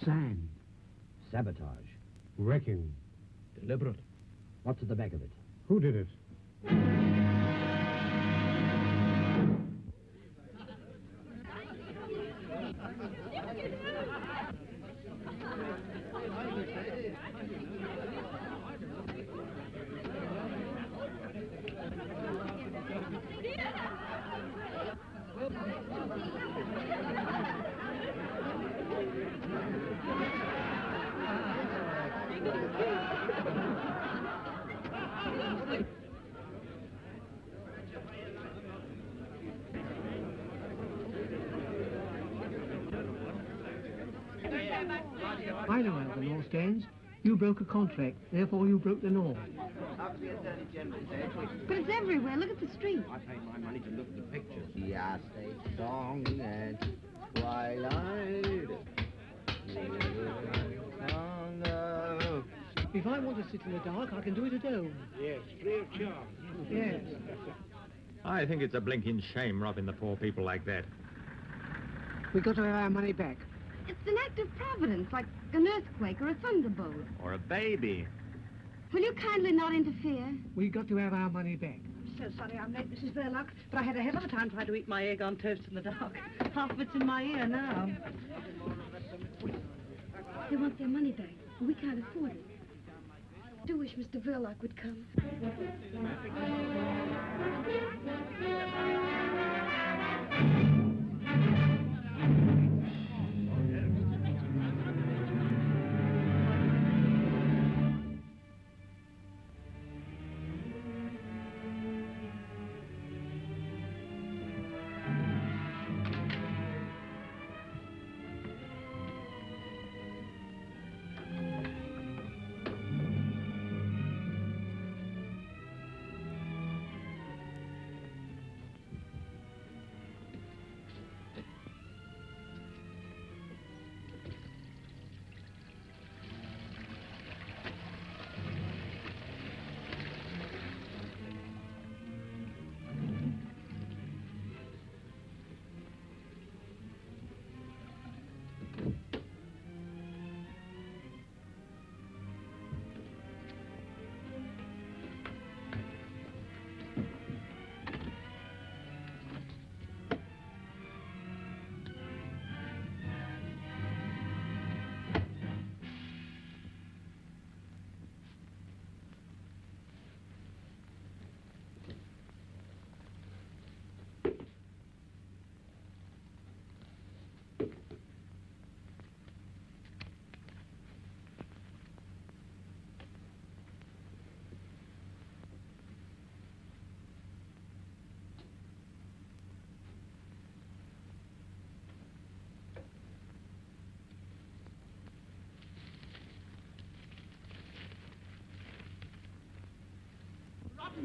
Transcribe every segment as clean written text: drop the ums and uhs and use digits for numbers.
Sand. Sabotage. Wrecking. Deliberate. What's at the back of it? Who did it? I know how the law stands. You broke a contract, therefore you broke the law. But it's everywhere. Look at the street. I pay my money to look at the pictures. Yes, they song and twilight. If I want to sit in the dark, I can do it at home. Yes, free of charge. Yes. I think it's a blinking shame robbing the poor people like that. We got to have our money back. It's an act of providence, like an earthquake or a thunderbolt. Or a baby. Will you kindly not interfere? We got to have our money back. So sorry I'm late, Mrs. Verloc, but I had a hell of a time trying to eat my egg on toast in the dark. Half of it's in my ear now. They want their money back. We can't afford it. I do wish Mr. Verloc would come.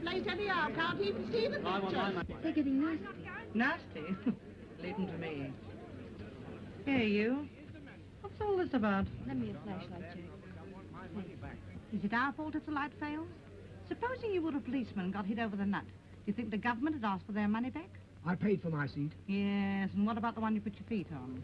Late anyhow, can't even see the picture. They're getting nasty. Nasty? Leave them to me. Hey, you. What's all this about? Lend me a flashlight, Jack. Is it our fault if the light fails? Supposing you were a policeman and got hit over the nut, do you think the government had asked for their money back? I paid for my seat. Yes, and what about the one you put your feet on?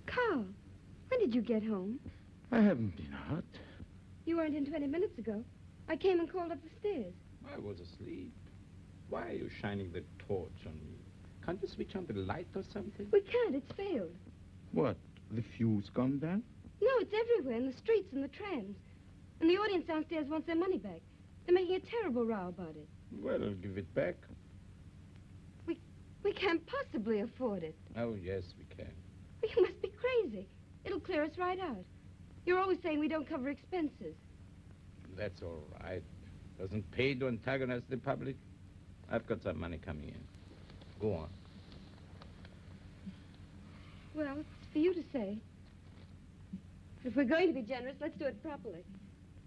Carl, when did you get home? I haven't been out. You weren't in 20 minutes ago. I came and called up the stairs. I was asleep. Why are you shining the torch on me? Can't you switch on the light or something? We can't. It's failed. What? The fuse gone down? No, it's everywhere, in the streets and the trams. And the audience downstairs wants their money back. They're making a terrible row about it. Well, I'll give it back. We can't possibly afford it. Oh, yes, we can. You must be crazy. It'll clear us right out. You're always saying we don't cover expenses. That's all right. Doesn't pay to antagonize the public. I've got some money coming in. Go on. Well, it's for you to say. If we're going to be generous, let's do it properly.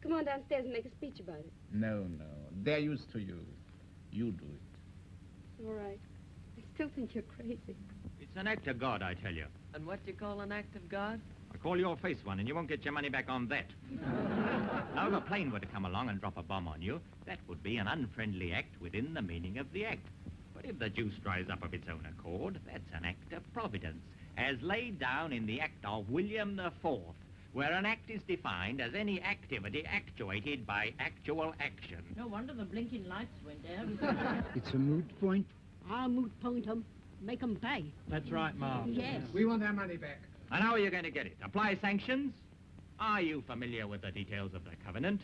Come on downstairs and make a speech about it. No. They're used to you. You do it. All right. I still think you're crazy. It's an act of God, I tell you. And what do you call an act of God? I call your face one, and you won't get your money back on that. Now, if a plane were to come along and drop a bomb on you, that would be an unfriendly act within the meaning of the act. But if the juice dries up of its own accord, that's an act of providence, as laid down in the Act of William IV, where an act is defined as any activity actuated by actual action. No wonder the blinking lights went out. It's a moot point. I'll moot point 'em. Make 'em pay. That's right, Ma. Yes. We want our money back. And how are you going to get it? Apply sanctions? Are you familiar with the details of the covenant?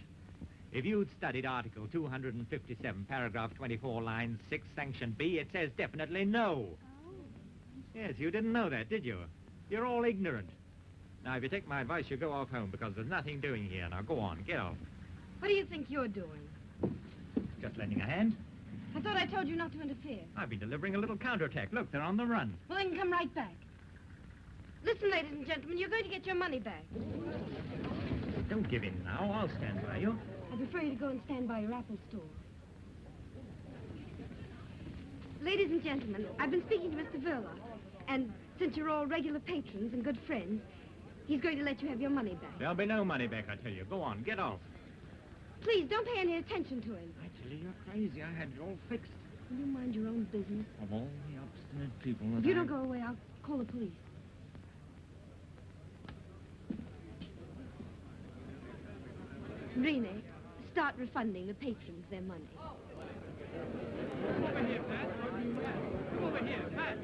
If you'd studied Article 257, paragraph 24, line 6, sanction B, it says definitely no. Oh. Yes, you didn't know that, did you? You're all ignorant. Now, if you take my advice, you go off home, because there's nothing doing here. Now, go on, get off. What do you think you're doing? Just lending a hand. I thought I told you not to interfere. I've been delivering a little counterattack. Look, they're on the run. Well, then come right back. Listen, ladies and gentlemen, you're going to get your money back. Don't give in now. I'll stand by you. I prefer you to go and stand by your Apple store. Ladies and gentlemen, I've been speaking to Mr. Verloc, and since you're all regular patrons and good friends, he's going to let you have your money back. There'll be no money back, I tell you. Go on, get off. Please, don't pay any attention to him. I tell you, you're crazy. I had it all fixed. Will you mind your own business? Of all the obstinate people that If you don't go away, I'll call the police. Rene, start refunding the patrons their money. Over here, Pat. Over here, Pat.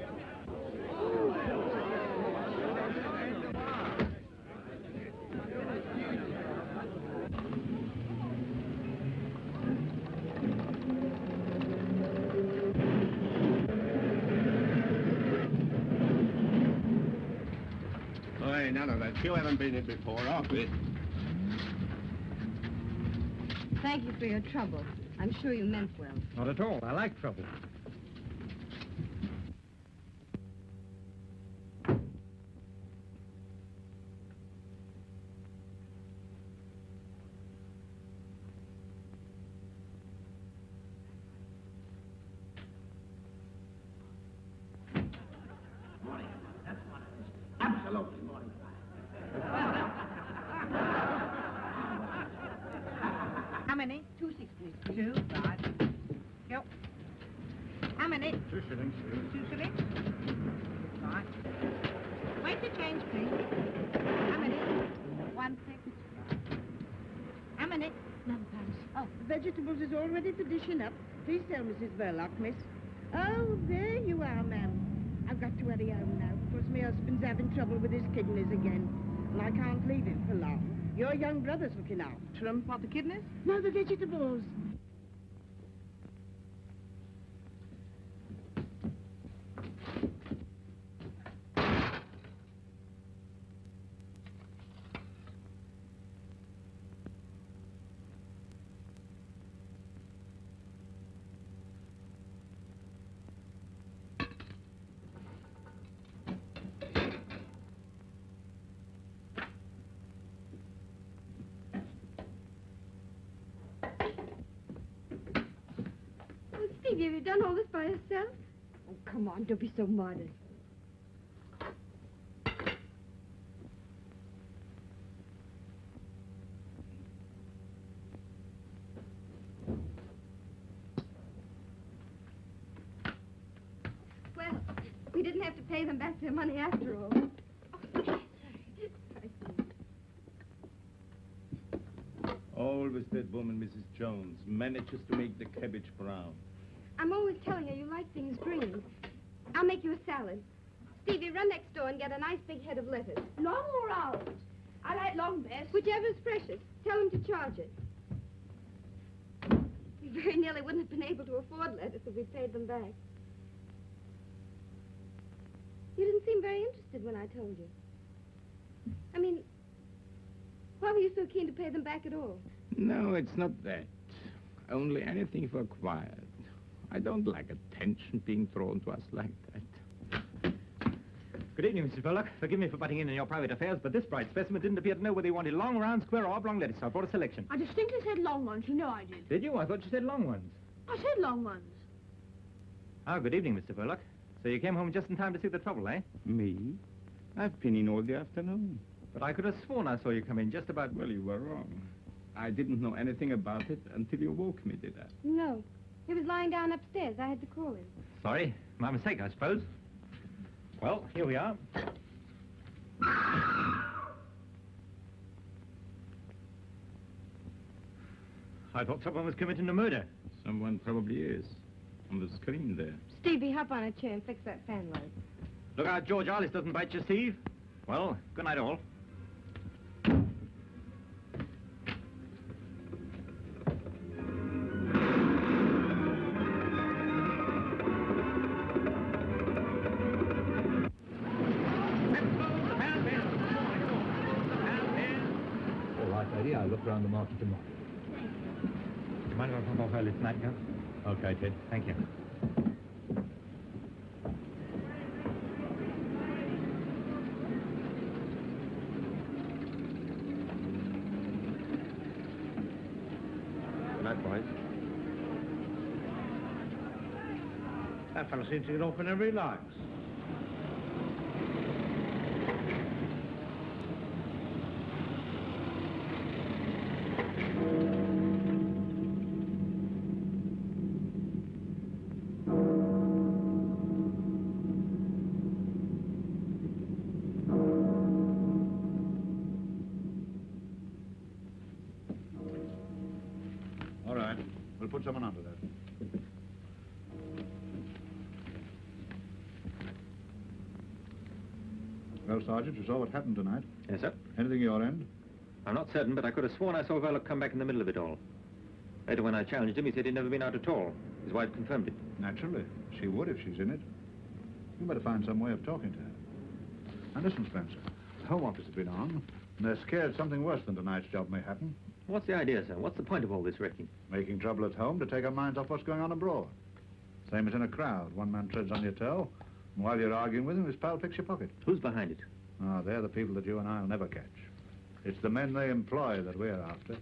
Hey, none of that. You haven't been here before, have you? Thank you for your trouble. I'm sure you meant well. Not at all. I like trouble. Absolutely morning. How many? 260. 2, 5. Go. How many? 2 shillings. 2 shillings. Right. Wait to change, please. How many? 1 6. How many? Another pound. Oh, the vegetables is all ready for dishing up. Please tell Mrs. Verloc, miss. Oh, there you are, ma'am. I've got to hurry home now, because my husband's having trouble with his kidneys again. And I can't leave him for long. Your young brother's looking after him. What, the kidneys? No, the vegetables. Oh, Stevie, have you done all this by yourself? Oh, come on, don't be so modest. Well, we didn't have to pay them back their money after all. Oh, sorry. Always that woman, Mrs. Jones, manages to make the cabbage brown. I'm always telling her you like things green. I'll make you a salad. Stevie, run next door and get a nice big head of lettuce. Long or round? I like long best. Whichever's freshest. Tell him to charge it. We very nearly wouldn't have been able to afford lettuce if we paid them back. You didn't seem very interested when I told you. I mean, why were you so keen to pay them back at all? No, it's not that. Only anything for quiet. I don't like attention being thrown to us like that. Good evening, Mrs. Verloc. Forgive me for butting in your private affairs, but this bright specimen didn't appear to know whether he wanted long, round, square, or oblong lettuce. I brought a selection. I distinctly said long ones. You know I did. Did you? I thought you said long ones. I said long ones. Ah, good evening, Mr. Verloc. So you came home just in time to see the trouble, eh? Me? I've been in all the afternoon. But I could have sworn I saw you come in just about... Well, you were wrong. I didn't know anything about it until you woke me, did I? No. He was lying down upstairs. I had to call him. Sorry. My mistake, I suppose. Well, here we are. I thought someone was committing a murder. Someone probably is. On the screen there. Stevie, hop on a chair and fix that fan light. Look out, George Arliss doesn't bite you, Steve. Well, good night, all. All right, lady, I'll look round the market tomorrow. Do you mind if I pop off early tonight, Gus? Okay, Ted. Thank you. Good night, boys. That fellow seems to get off whenever he likes. All right. We'll put someone under that. Well, Sergeant, you saw what happened tonight. Yes, sir. Anything your end? I'm not certain, but I could have sworn I saw Verloc come back in the middle of it all. Later, when I challenged him, he said he'd never been out at all. His wife confirmed it. Naturally. She would if she's in it. You better find some way of talking to her. And listen, Spencer. The Home Office has been on, and they're scared something worse than tonight's job may happen. What's the idea, sir? What's the point of all this wrecking? Making trouble at home to take our minds off what's going on abroad. Same as in a crowd. One man treads on your toe, and while you're arguing with him, his pal picks your pocket. Who's behind it? Ah, they're the people that you and I'll never catch. It's the men they employ that we're after.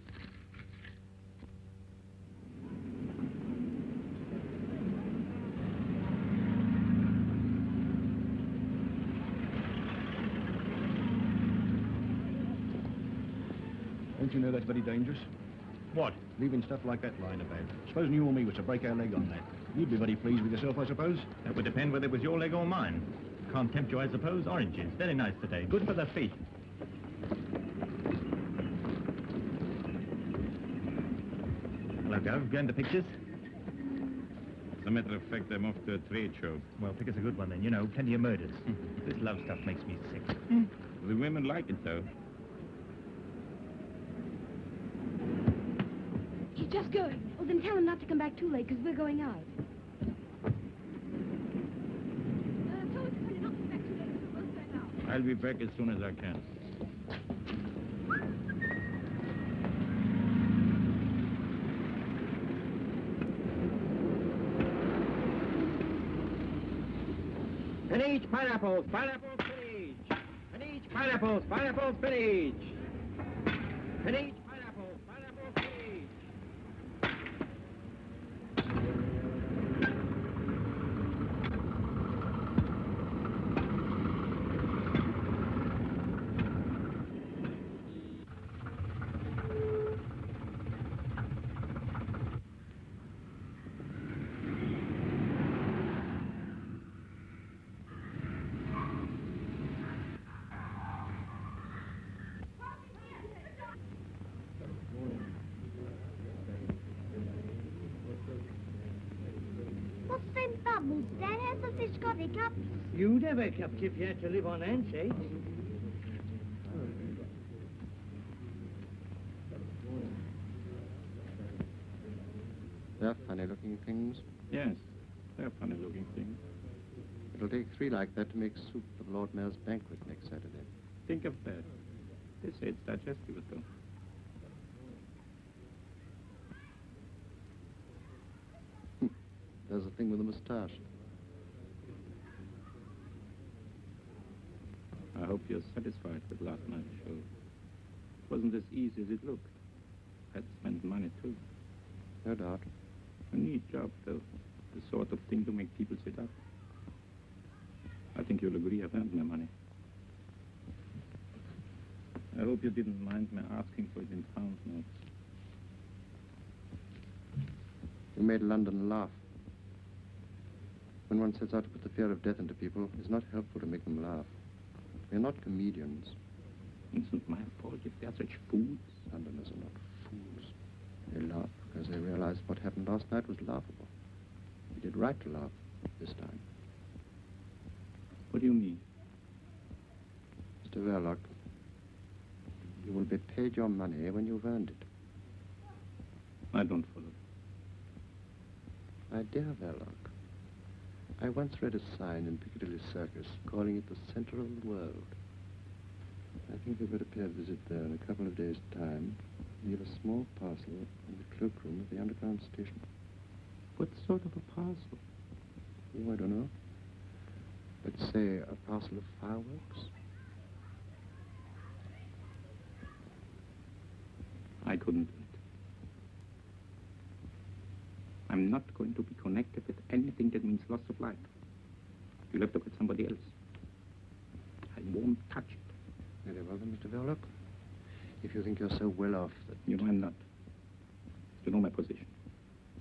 Don't you know that's very dangerous? What? Leaving stuff like that lying about. Supposing you or me was to break our leg on that. You'd be very pleased with yourself, I suppose? That would depend whether it was your leg or mine. Can't tempt you, I suppose. Oranges. Very nice today. Good for the feet. Hello, Gov. Going to pictures? As a matter of fact, I'm off to a trade show. Well, pick us a good one then. You know, plenty of murders. This love stuff makes me sick. The women like it, though. He's just going. Well, then tell him not to come back too late, because we're going out. I'll be back as soon as I can. And each pineapples, pineapple spinach. And each pineapples, pineapple spinach. And each pineapples, pineapple spinach. What's them bubbles? Dad, has the fish got hiccups? You'd have hiccups if you had to live on handshakes. They're funny-looking things. Yes, they're funny-looking things. It'll take 3 like that to make soup for the Lord Mayor's banquet next Saturday. Think of that. They say it's digestive, though. There's a thing with a moustache. I hope you're satisfied with last night's show. It wasn't as easy as it looked. Had spent money, too. No doubt. A neat job, though. The sort of thing to make people sit up. I think you'll agree I've earned my money. I hope you didn't mind me asking for it in pound notes. You made London laugh. When one sets out to put the fear of death into people, it's not helpful to make them laugh. We're not comedians. It isn't my fault if they're such fools. Londoners are not fools. They laugh because they realize what happened last night was laughable. We did right to laugh this time. What do you mean? Mr. Verloc, you will be paid your money when you've earned it. I don't follow. My dear Verloc, I once read a sign in Piccadilly Circus calling it the center of the world. I think we better pay a visit there in a couple of days' time. Leave a small parcel in the cloakroom of the underground station. What sort of a parcel? Oh, I don't know. Let's say a parcel of fireworks. I couldn't do it. I'm not going to be connected with anything that means loss of life. You'll have to get somebody else. I won't touch it. Very well then, Mr. Verloc. If you think you're so well off that... You know I'm not. You know my position.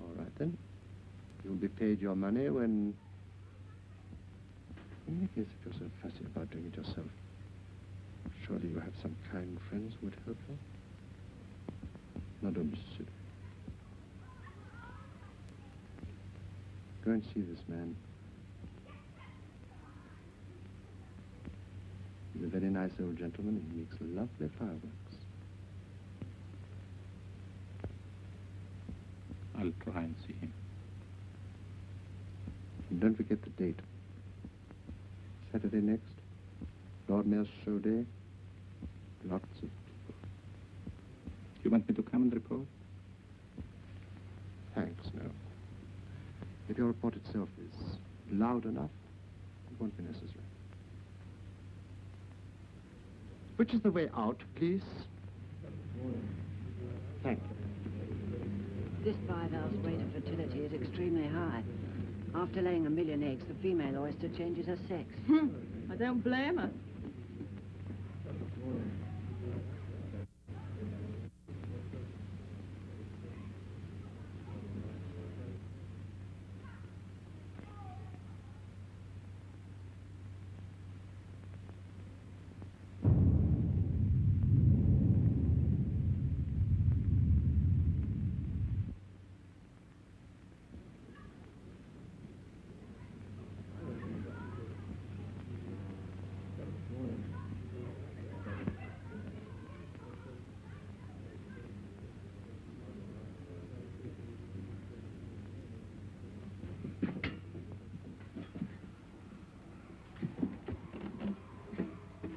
All right then. You'll be paid your money when... Yes, if you're so fussy about doing it yourself. Surely you have some kind friends who would help you. Now don't be silly. Go and see this man. He's a very nice old gentleman and he makes lovely fireworks. I'll try and see him. And don't forget the date. Saturday next. Lord Mayor's show day. Lots of people. You want me to come and report? Thanks, no. If your report itself is loud enough, it won't be necessary. Which is the way out, please? Thank you. This bivalve's rate of fertility is extremely high. After laying 1 million eggs, the female oyster changes her sex. I don't blame her.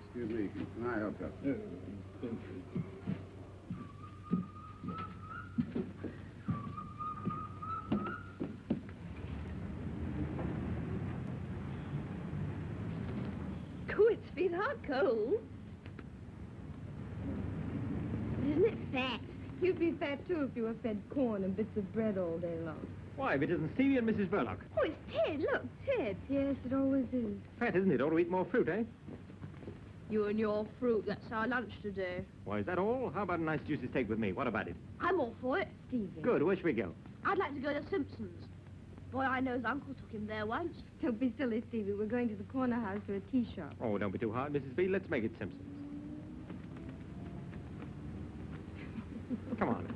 Excuse me, can I help you? Good, sweetheart, cold. Isn't it fat? You'd be fat, too, if you were fed corn and bits of bread all day long. Why, if it isn't Stevie and Mrs. Verloc. Oh, it's Ted. Look, Ted. Yes, it always is. Fat, isn't it? Ought to eat more fruit, eh? You and your fruit, that's our lunch today. Why, is that all? How about a nice juicy steak with me? What about it? I'm all for it. Stevie. Good. Where should we go? I'd like to go to Simpson's. Boy, I know his uncle took him there once. Don't be silly, Stevie. We're going to the corner house for a tea shop. Oh, don't be too hard, Mrs. B. Let's make it Simpsons. Come on.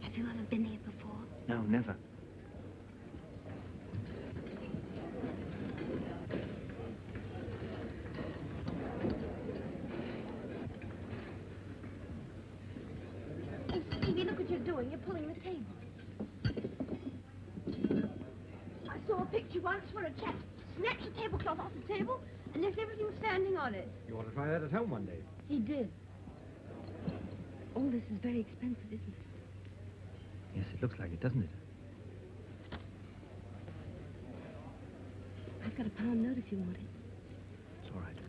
Have you ever been here before? No, never. Hey, Stevie, look what you're doing. You're pulling the table. I saw a picture once where a chap snatched the tablecloth off the table and left everything standing on it. You want to try that at home one day? He did. All this is very expensive, isn't it? Yes, it looks like it, doesn't it? I've got £1 note if you want it. It's all right.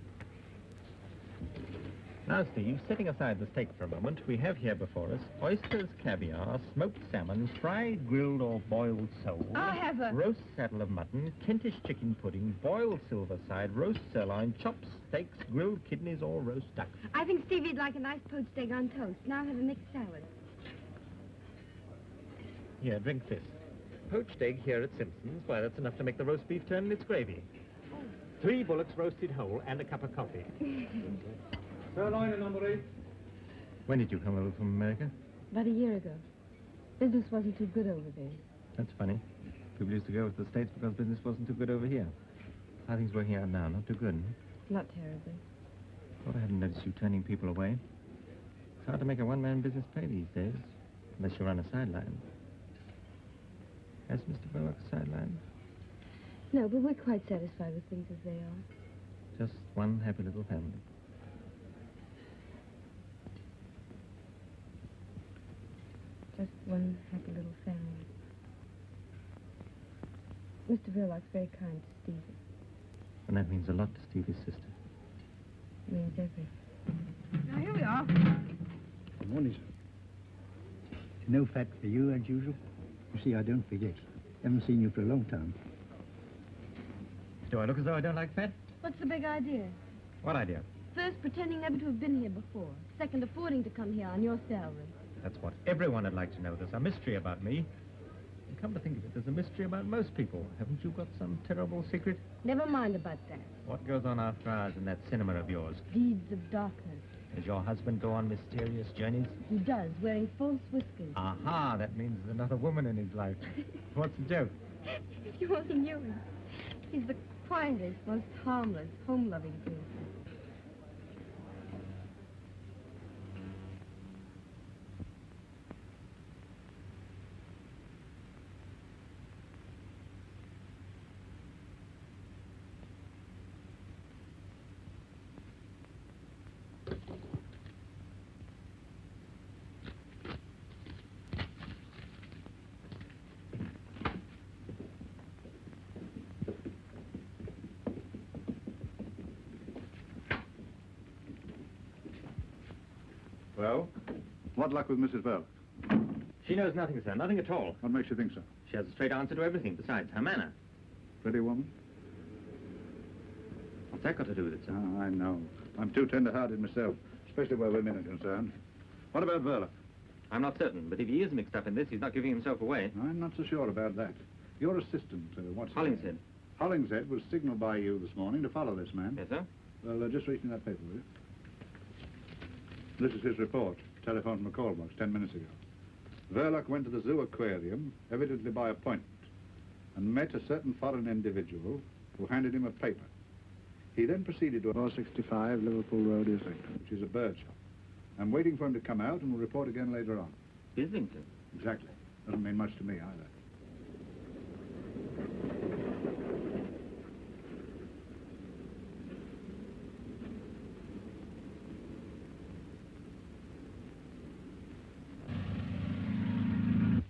Now, Steve, setting aside the steak for a moment, we have here before us oysters, caviar, smoked salmon, fried, grilled or boiled sole. I'll have a... Roast saddle of mutton, Kentish chicken pudding, boiled silver side, roast sirloin, chopped steaks, grilled kidneys or roast duck. I think Stevie'd like a nice poached egg on toast. Now I'll have a mixed salad. Here, drink this. Poached egg here at Simpson's. Why, that's enough to make the roast beef turn in its gravy. 3 bullocks roasted whole and a cup of coffee. Sirloin, number 8. When did you come over from America? About a year ago. Business wasn't too good over there. That's funny. People used to go to the States because business wasn't too good over here. How are things working out now? Not too good, huh? Not terribly. Thought I hadn't noticed you turning people away. It's hard to make a one-man business pay these days, unless you run a sideline. Has Mr. Bullock a sideline? No, but we're quite satisfied with things as they are. Just one happy little family. Just one happy little family. Mr. Verloc's very kind to Stevie. And that means a lot to Stevie's sister. It means everything. Now, here we are. Good morning, sir. No fat for you, as usual. You see, I don't forget. Haven't seen you for a long time. Do I look as though I don't like fat? What's the big idea? What idea? First, pretending never to have been here before. Second, affording to come here on your salary. That's what everyone would like to know. There's a mystery about me. And come to think of it, there's a mystery about most people. Haven't you got some terrible secret? Never mind about that. What goes on after hours in that cinema of yours? Deeds of darkness. Does your husband go on mysterious journeys? He does, wearing false whiskers. Aha, that means there's another woman in his life. What's the joke? If you only knew him. He's the quietest, most harmless, home-loving person. Well, what luck with Mrs. Bell? She knows nothing, sir. Nothing at all. What makes you think so? She has a straight answer to everything, besides her manner. Pretty woman? What's that got to do with it, sir? Oh, I know. I'm too tender-hearted myself, especially where women are concerned. What about Verla? I'm not certain, but if he is mixed up in this, he's not giving himself away. I'm not so sure about that. Your assistant, what's his name? Hollingshead. Hollingshead was signaled by you this morning to follow this man. Yes, sir? Well, just reach me that paper, will you? This is his report. Telephone from a call box 10 minutes ago. Verloc went to the zoo aquarium, evidently by appointment, and met a certain foreign individual who handed him a paper. He then proceeded to 465 Liverpool Road, Islington. which is a bird shop. I'm waiting for him to come out and will report again later on. Islington? Exactly. Doesn't mean much to me either.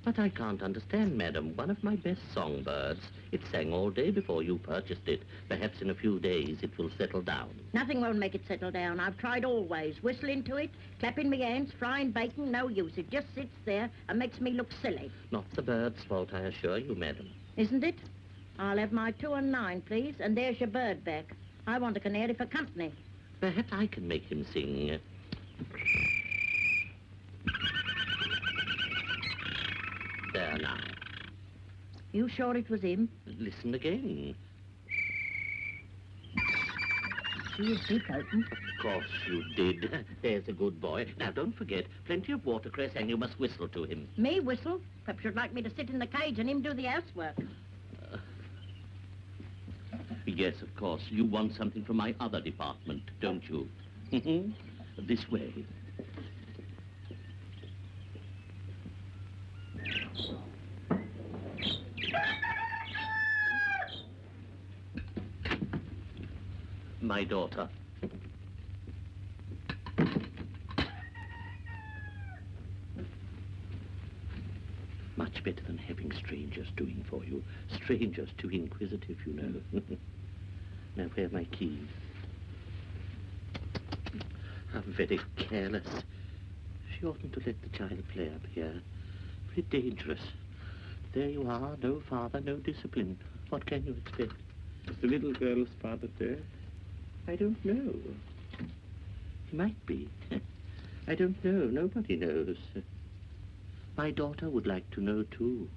But I can't understand, madam. One of my best songbirds. It sang all day before you purchased it. Perhaps in a few days it will settle down. Nothing won't make it settle down. I've tried always. Whistling to it, clapping my hands, frying bacon, no use. It just sits there and makes me look silly. Not the bird's fault, I assure you, madam. Isn't it? I'll have my 2 and 9, please, and there's your bird back. I want a canary for company. Perhaps I can make him sing. There now. You sure it was him? Listen again. She was deep open. Of course you did. There's a good boy. Now, don't forget, plenty of watercress, and you must whistle to him. Me whistle? Perhaps you'd like me to sit in the cage and him do the housework. Yes, of course. You want something from my other department, don't you? This way. My daughter. Much better than having strangers doing for you. Strangers too inquisitive, you know. Now, where are my keys? I'm very careless. She oughtn't to let the child play up here. Very dangerous. There you are, no father, no discipline. What can you expect? Is the little girl's father dead? I don't know. He might be. I don't know. Nobody knows. My daughter would like to know, too.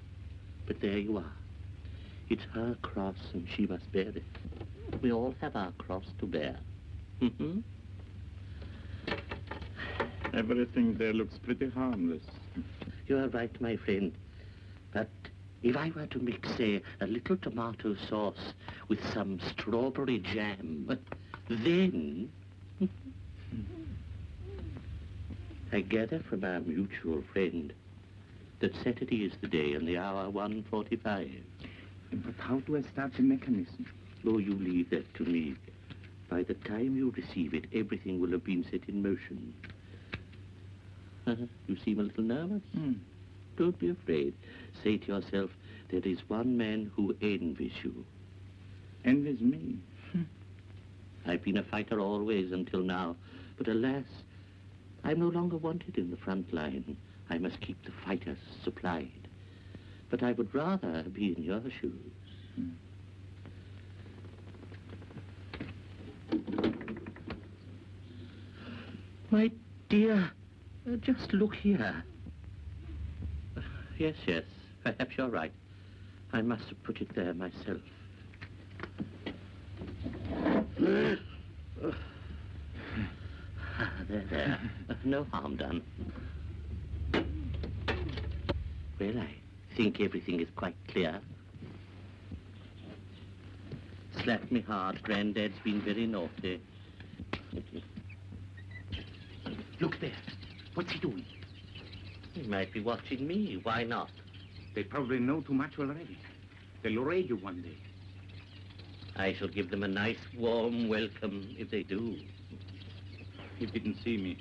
But there you are. It's her cross, and she must bear it. We all have our cross to bear. Everything there looks pretty harmless. You are right, my friend. But if I were to mix, say, a little tomato sauce with some strawberry jam, then... I gather from our mutual friend that Saturday is the day and the hour 1:45. But how do I start the mechanism? Oh, you leave that to me. By the time you receive it, everything will have been set in motion. You seem a little nervous. Don't be afraid. Say to yourself, there is one man who envies you. Envies me? I've been a fighter always until now, but alas, I'm no longer wanted in the front line. I must keep the fighters supplied. But I would rather be in your shoes. My dear, just look here. Yes, perhaps you're right. I must have put it there myself. There. No harm done. Well, I think everything is quite clear. Slapped me hard. Granddad's been very naughty. Look there. What's he doing? He might be watching me. Why not? They probably know too much already. They'll raid you one day. I shall give them a nice, warm welcome if they do. He didn't see me.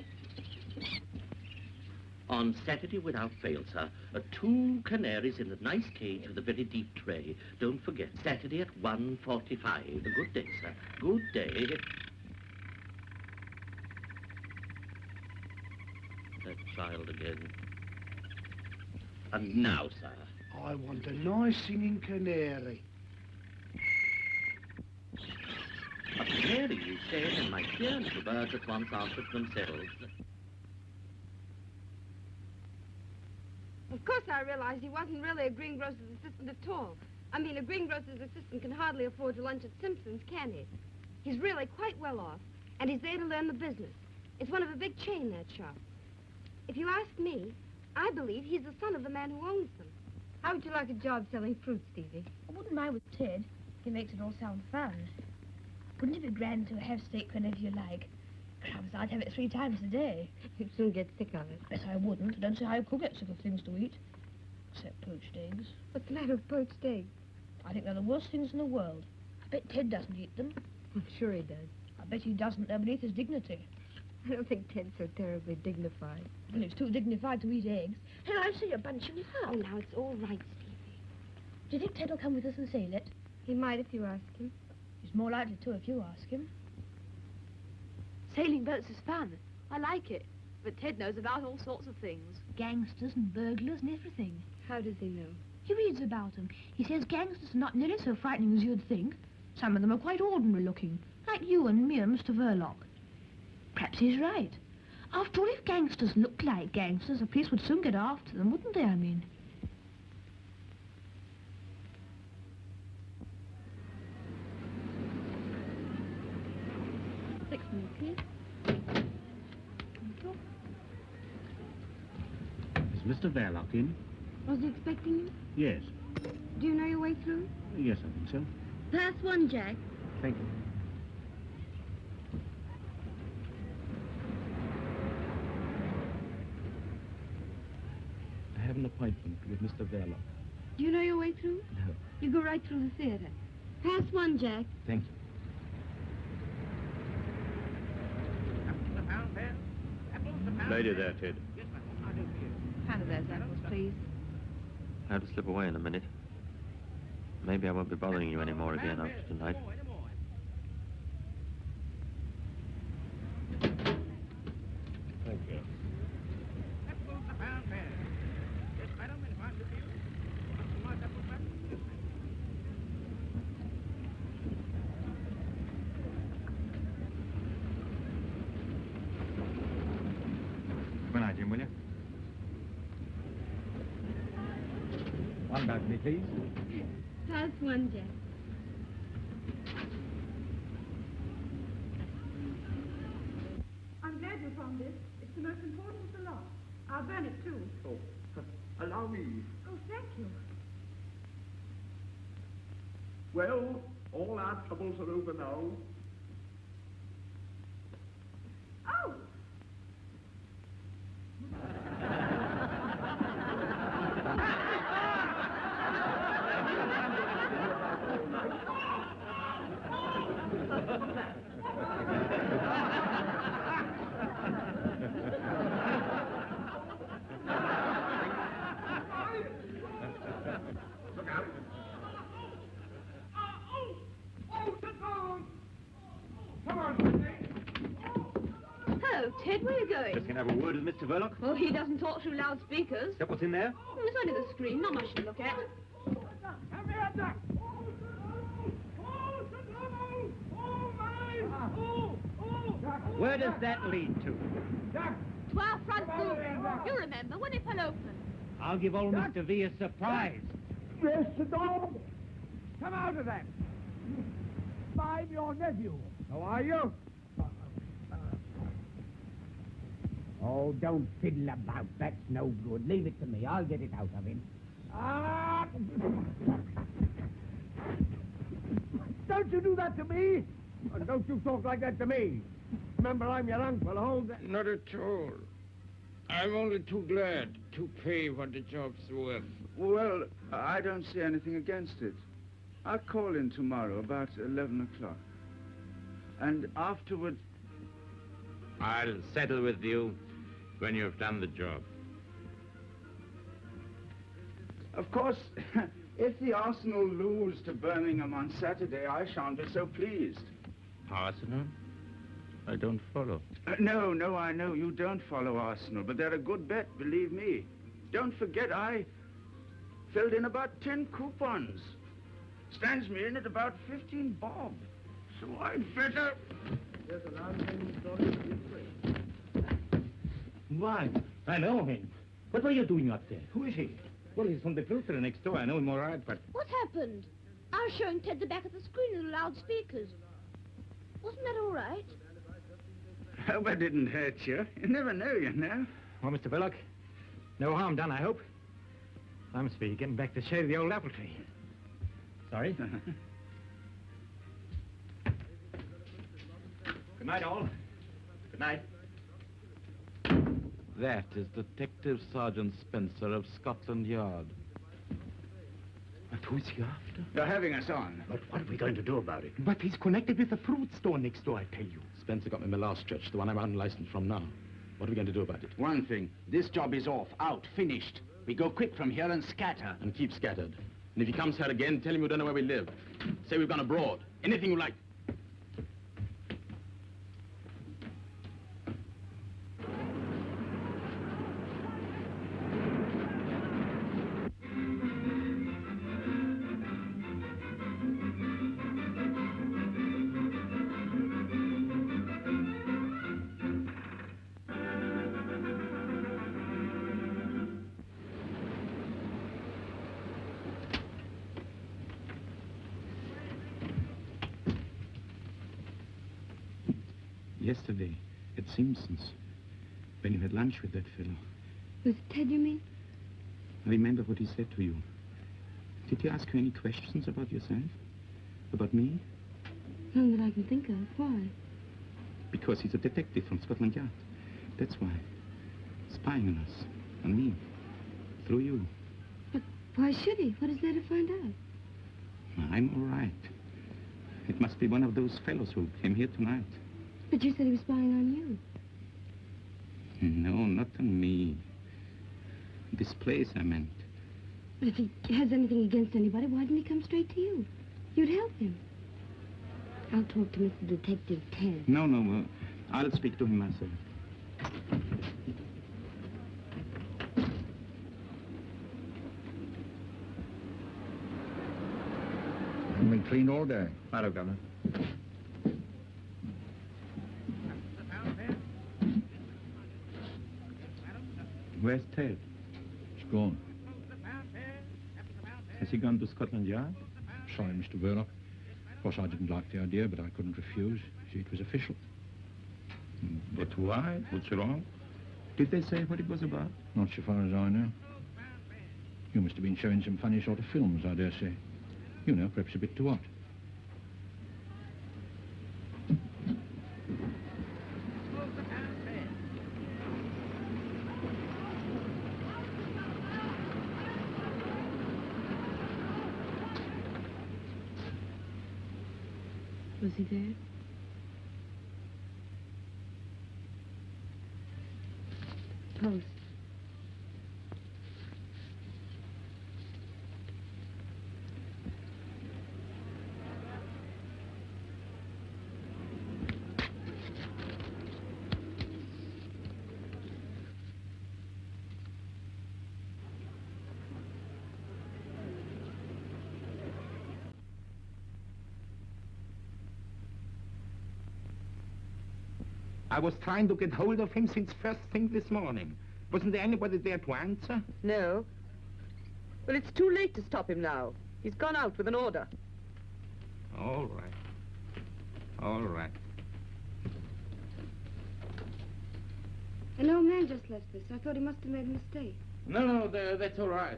On Saturday, without fail, sir, 2 canaries in a nice cage with a very deep tray. Don't forget, Saturday at 1:45. Good day, sir. Good day. That child again. And now, sir. I want a nice singing canary. A canary, you said, and my dear little birds at once answered themselves. Of course I realized he wasn't really a greengrocer's assistant at all. I mean, a greengrocer's assistant can hardly afford to lunch at Simpson's, can he? He's really quite well off, and he's there to learn the business. It's one of a big chain, that shop. If you ask me, I believe he's the son of the man who owns them. How would you like a job selling fruit, Stevie? I wouldn't mind with Ted. He makes it all sound fun. Wouldn't it be grand to have steak whenever you like? Crumbs, I'd have it 3 times a day. You'd soon get sick of it. Yes, I wouldn't. I don't see how you could get sick of things to eat. Except poached eggs. What's the matter with poached eggs? I think they're the worst things in the world. I bet Ted doesn't eat them. I'm sure he does. I bet he doesn't. They're beneath his dignity. I don't think Ted's so terribly dignified. Well, he's too dignified to eat eggs. Hey, I see you're bunching it up. Oh, now, it's all right, Stevie. Do you think Ted will come with us and sail it? He might if you ask him. He's more likely to if you ask him. Sailing boats is fun. I like it. But Ted knows about all sorts of things. Gangsters and burglars and everything. How does he know? He reads about them. He says gangsters are not nearly so frightening as you'd think. Some of them are quite ordinary looking, like you and me and Mr. Verloc. Perhaps he's right. After all, if gangsters looked like gangsters, the police would soon get after them, wouldn't they, I mean? Six minutes, please. Is Mr. Verloc in? Was he expecting you? Yes. Do you know your way through? Yes, I think so. Pass 1, Jack. Thank you. I have an appointment with Mr. Verloc. Do you know your way through? No. You go right through the theater. Pass 1, Jack. Thank you. Lady there, Ted. Hand of those apples, please. I have to slip away in a minute. Maybe I won't be bothering you anymore again after tonight. Balcony, please. House 1, Jack. I'm glad you found this. It's the most important of the lot. I'll burn it, too. Oh, allow me. Oh, thank you. Well, all our troubles are over now. Oh! Look out. Come on, Hello, Ted. Where are you going? Just going to have a word with Mr. Verloc. Well, he doesn't talk through loudspeakers. Is that what's in there? Oh, it's only the screen. Not much to look at. Come here, Duck. Where does that lead to? To our front door. You remember when it fell open. I'll give old Mr. V a surprise. Mr. Dog, come out of that. I'm your nephew. How are you? Oh, don't fiddle about. That's no good. Leave it to me. I'll get it out of him. Ah! Don't you do that to me? And don't you talk like that to me. Remember, I'm your uncle. Hold that. Not at all. I'm only too glad to pay what the job's worth. Well, I don't see anything against it. I'll call in tomorrow about 11 o'clock. And afterward... I'll settle with you when you've done the job. Of course, if the Arsenal lose to Birmingham on Saturday, I shan't be so pleased. Arsenal? I don't follow. No, I know you don't follow Arsenal, but they're a good bet, believe me. Don't forget, I filled in about 10 coupons. Stands me in at about 15 bob. So I'd better... Why, I know him. What were you doing up there? Who is he? Well, he's from the filter next door. I know him all right, but... What happened? I was showing Ted the back of the screen with the loudspeakers. Wasn't that all right? Hope I didn't hurt you. You never know, you know. Well, Mr. Verloc, no harm done, I hope. I must be getting back to shave the old apple tree. Sorry. Good night, all. Good night. That is Detective Sergeant Spencer of Scotland Yard. But who's he after? You're having us on. But what are we going to do about it? But he's connected with the fruit store next door, I tell you. Spencer got me my last stretch, the one I'm unlicensed from now. What are we going to do about it? One thing. This job is off, out, finished. We go quick from here and scatter. And keep scattered. And if he comes here again, tell him we don't know where we live. Say we've gone abroad. Anything you like. Yesterday, at Simpson's, when you had lunch with that fellow. Was it Ted, you mean? Remember what he said to you. Did he ask you any questions about yourself? About me? None that I can think of. Why? Because he's a detective from Scotland Yard. That's why. Spying on us. On me. Through you. But why should he? What is there to find out? I'm all right. It must be one of those fellows who came here tonight. But you said he was spying on you. No, not on me. This place, I meant. But if he has anything against anybody, why didn't he come straight to you? You'd help him. I'll talk to Mr. Detective Ted. No, I'll speak to him myself. I've been clean all day. Hello, Governor. Where's Ted? It's gone. Has he gone to Scotland Yard? Sorry, Mr. Verloc. Of course, I didn't like the idea, but I couldn't refuse. See, it was official. But why? What's wrong? Did they say what it was about? Not so far as I know. You must have been showing some funny sort of films, I dare say. You know, perhaps a bit too hot. Was he there? Post. I was trying to get hold of him since first thing this morning. Wasn't there anybody there to answer? No. Well, it's too late to stop him now. He's gone out with an order. All right. All right. An old man just left this. I thought he must have made a mistake. No, that's all right.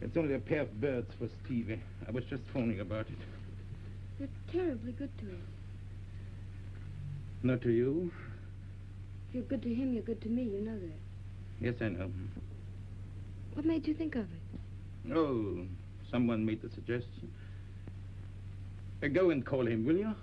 It's only a pair of birds for Stevie. I was just phoning about it. You're terribly good to him. Not to you? If you're good to him, you're good to me. You know that. Yes, I know. What made you think of it? Oh, someone made the suggestion. Go and call him, will you?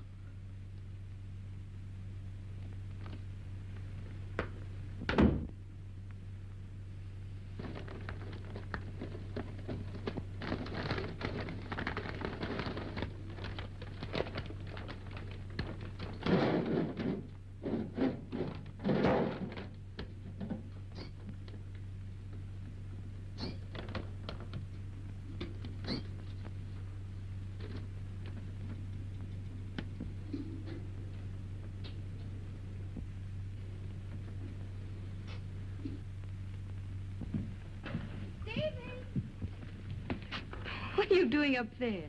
What are you doing up there?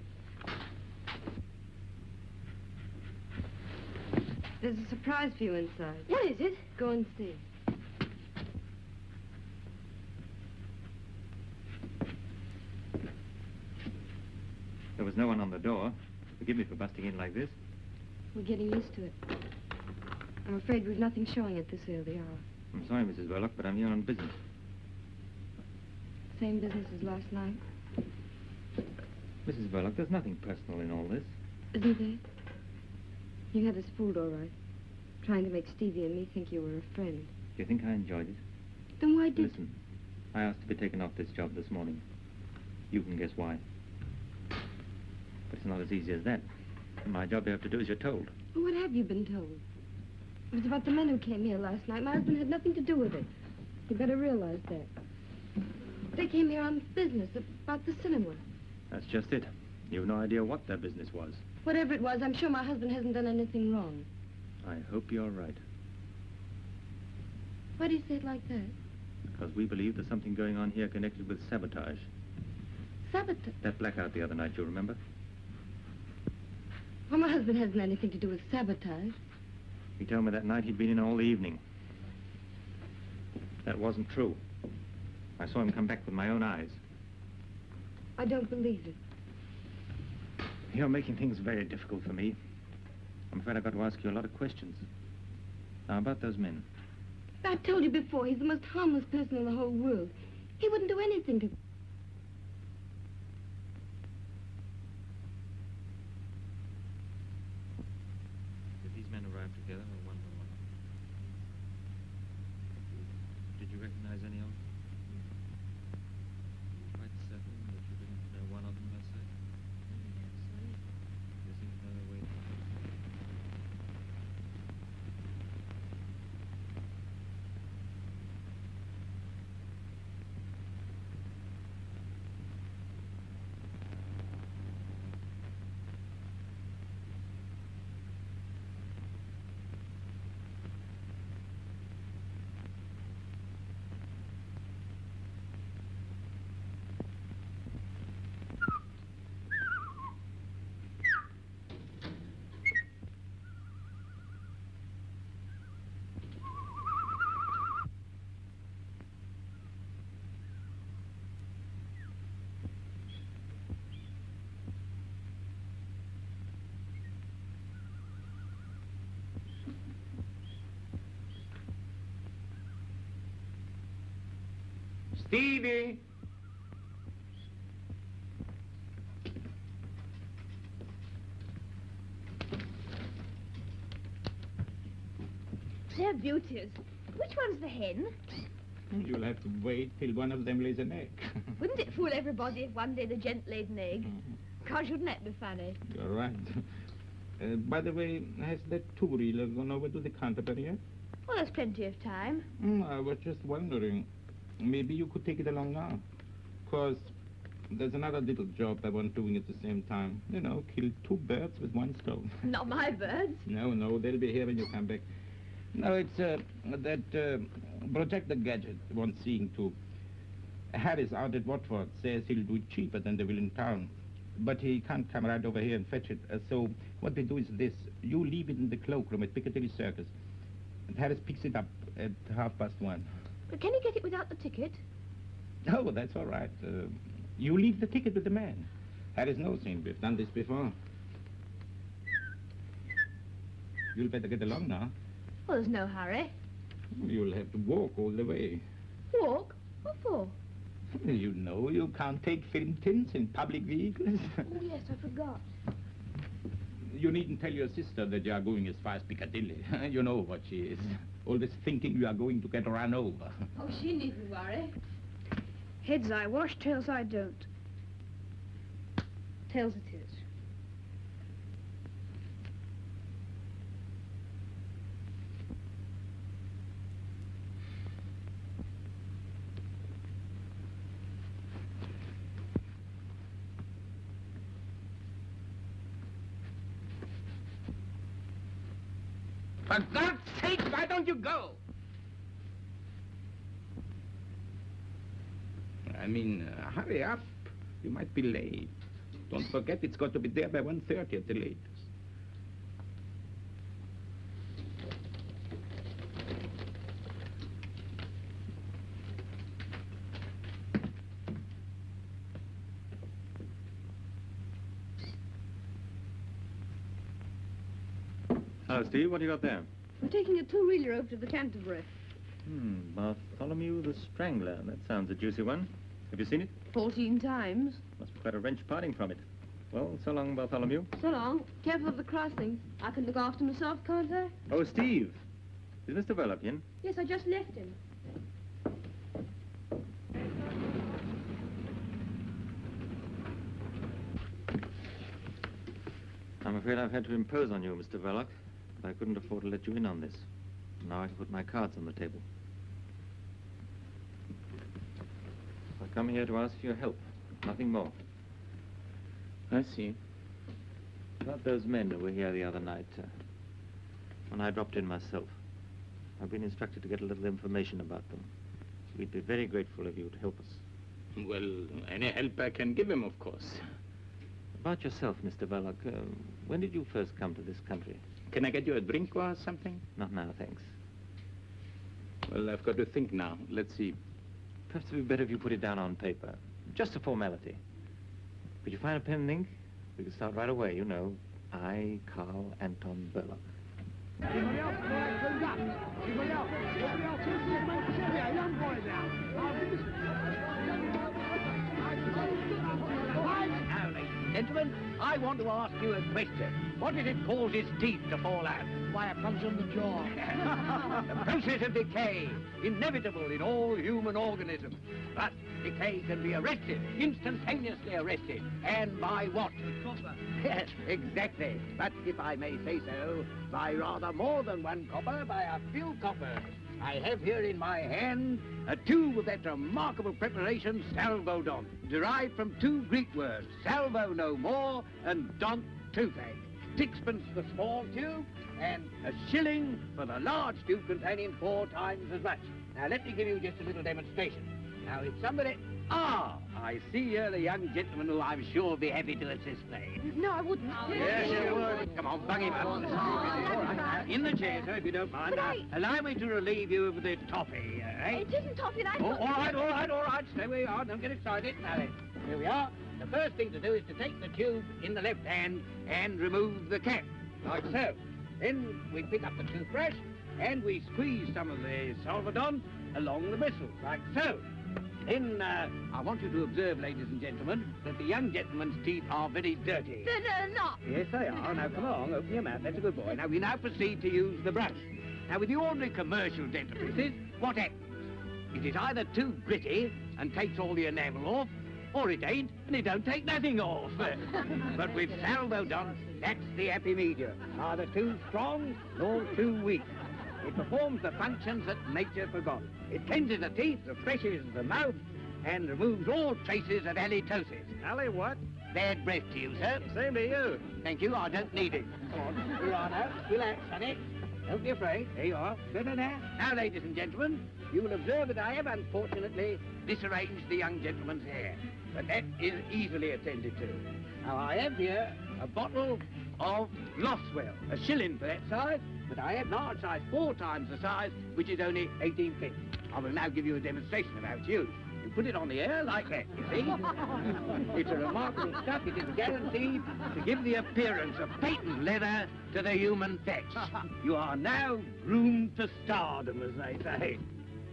There's a surprise for you inside. What is it? Go and see. There was no one on the door. Forgive me for busting in like this. We're getting used to it. I'm afraid we've nothing showing at this early hour. I'm sorry, Mrs. Verloc, but I'm here on business. Same business as last night. Mrs. Verloc, there's nothing personal in all this. Isn't there? You had us fooled, all right. Trying to make Stevie and me think you were a friend. Do you think I enjoyed it? Then why did... Listen, I asked to be taken off this job this morning. You can guess why. But it's not as easy as that. In my job, you have to do as you're told. Well, what have you been told? It was about the men who came here last night. My husband had nothing to do with it. You better realize that. They came here on business about the cinema. That's just it. You've no idea what their business was. Whatever it was, I'm sure my husband hasn't done anything wrong. I hope you're right. Why do you say it like that? Because we believe there's something going on here connected with sabotage. Sabotage? That blackout the other night, you remember? Well, my husband hasn't anything to do with sabotage. He told me that night he'd been in all the evening. That wasn't true. I saw him come back with my own eyes. I don't believe it. You're making things very difficult for me. I'm afraid I've got to ask you a lot of questions. Now, about those men. I've told you before, he's the most harmless person in the whole world. He wouldn't do anything to... Did these men arrive together or one by one? Did you recognize any of them? Quite certain that you didn't know one of them, let's say? You seem to know their way. Stevie! They're beauties. Which one's the hen? You'll have to wait till one of them lays an egg. Wouldn't it fool everybody if one day the gent laid an egg? Gosh, wouldn't that be funny? You're right. By the way, has that two-reeler gone over to the Canterbury yet? Well, there's plenty of time. I was just wondering. Maybe you could take it along now. 'Cause there's another little job I want doing at the same time. You know, kill two birds with one stone. Not my birds. No, they'll be here when you come back. No, it's that projector gadget wants seeing to. Harris out at Watford says he'll do it cheaper than they will in town. But he can't come right over here and fetch it. So what we do is this. You leave it in the cloakroom at Piccadilly Circus. And Harris picks it up at 1:30. But can he get it without the ticket? Oh, that's all right. You leave the ticket with the man. Harris knows him. We've done this before. You'll better get along now. Well, there's no hurry. You'll have to walk all the way. Walk? What for? You know you can't take film tints in public vehicles. Oh, yes, I forgot. You needn't tell your sister that you are going as far as Piccadilly. You know what she is. Always thinking you are going to get run over. Oh, she needn't worry. Heads I wash, tails I don't. Tails it is. For God's sake, why don't you go? I mean, hurry up. You might be late. Don't forget it's got to be there by 1:30 at the latest. Hello, Steve. What do you got there? We're taking a two-reeler over to the Canterbury. Bartholomew the Strangler. That sounds a juicy one. Have you seen it? 14 times. Must be quite a wrench parting from it. Well, so long, Bartholomew. So long. Careful of the crossings. I can look after myself, can't I? Oh, Steve. Is Mr. Verloc in? Yes, I just left him. I'm afraid I've had to impose on you, Mr. Verloc. But I couldn't afford to let you in on this. Now I can put my cards on the table. I've come here to ask for your help. Nothing more. I see. About those men who were here the other night, when I dropped in myself. I've been instructed to get a little information about them. We'd be very grateful of you to help us. Well, any help I can give him, of course. About yourself, Mr. Verloc, when did you first come to this country? Can I get you a drink or something? Not now, thanks. Well, I've got to think now. Let's see. Perhaps it would be better if you put it down on paper. Just a formality. Could you find a pen and ink? We could start right away, you know. I, Carl Anton Verloc. Anybody else? Anybody else? Anybody else? Yeah, young boy now. Now, ladies and gentlemen, I want to ask you a question. What is it causes teeth to fall out? Why, it comes from the jaw. The process of decay, inevitable in all human organisms. But decay can be arrested, instantaneously arrested. And by what? Copper. Yes, exactly. But if I may say so, by rather more than one copper, by a few coppers. I have here in my hand a tube of that remarkable preparation, Salvodont, derived from two Greek words, salvo no more and dont toothache. 6pence the small tube and a shilling for the large tube containing 4 times as much. Now let me give you just a little demonstration. Now if somebody... Ah, I see here the young gentleman who I'm sure will be happy to assist me. No, I wouldn't. Yes, you would. Come on, bung him up. All right. In the chair, sir, if you don't mind. Allow me to relieve you of the toffee, eh? It isn't toffee, I Oh, all right. Stay where you are. Don't get excited. Now then, here we are. The first thing to do is to take the tube in the left hand and remove the cap, like so. Then we pick up the toothbrush and we squeeze some of the Salvodont along the bristles, like so. Then, I want you to observe, ladies and gentlemen, that the young gentleman's teeth are very dirty. They're not. Yes, they are. Now, come along, open your mouth. That's a good boy. Now, we now proceed to use the brush. Now, with the ordinary commercial dentifrices, what happens? It is either too gritty and takes all the enamel off, or it ain't and it don't take nothing off. But with Sabotage, that's the happy medium. Neither too strong nor too weak. It performs the functions that nature forgot. It cleanses the teeth, refreshes the mouth, and removes all traces of halitosis. Ali, what? Bad breath to you, sir. Same to you. Thank you, I don't need it. Come on, here are now. Relax, sonny. Don't be afraid. There you are. Better now. Now, ladies and gentlemen, you will observe that I have, unfortunately, disarranged the young gentleman's hair. But that is easily attended to. Now, I have here a bottle of Loswell, a shilling for that size, but I have large size 4 times the size, which is only 18p. I will now give you a demonstration of how it's used. You put it on the air like that, you see? It's a remarkable stuff. It is guaranteed to give the appearance of patent leather to the human fetch. You are now groomed to stardom, as they say.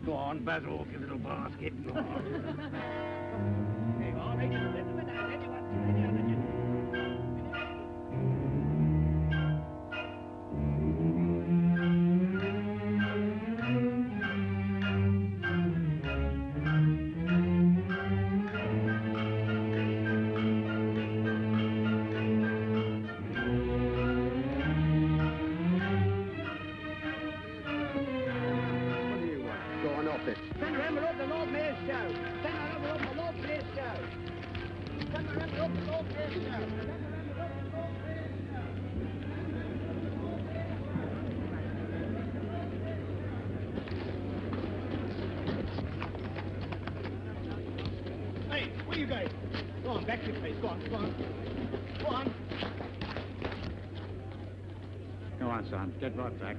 Go on, buzz off your little basket. Go on. There you are, ladies and gentlemen. Now, any other gentleman? Hey, where you going? Go on, back to your place. Go on, go on. Go on. Go on, son. Get right back.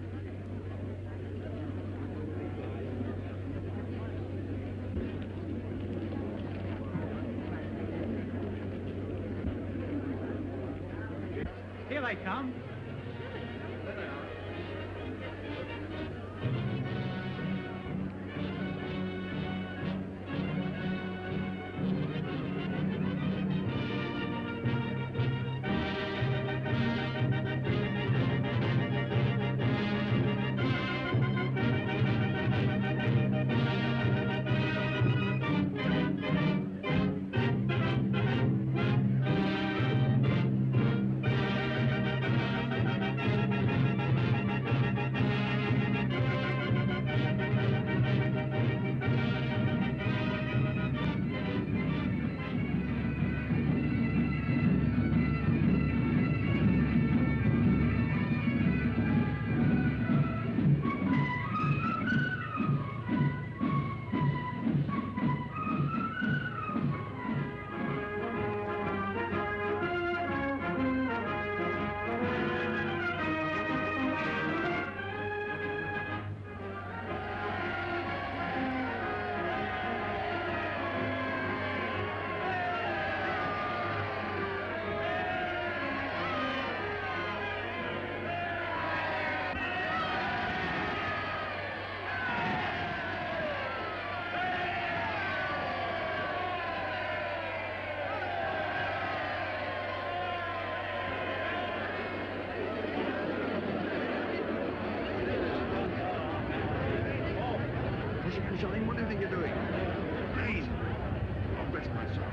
Here they come. Johnny, what do you think you're doing? Please. Oh, bless my soul.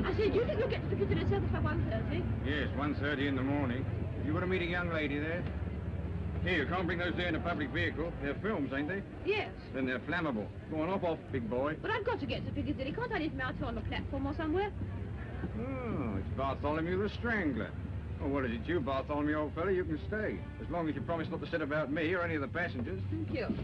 I said, do you think you'll get to the Piccadilly Circus by 1:30? Yes, 1:30 in the morning. You want to meet a young lady there? Here, you can't bring those there in a public vehicle. They're films, ain't they? Yes. Then they're flammable. Go on, off, big boy. But I've got to get to Piccadilly. Can't I leave them out here on the platform or somewhere? Oh, it's Bartholomew the Strangler. Oh, what is it, you, Bartholomew, old fella? You can stay. As long as you promise not to sit about me or any of the passengers. Thank you.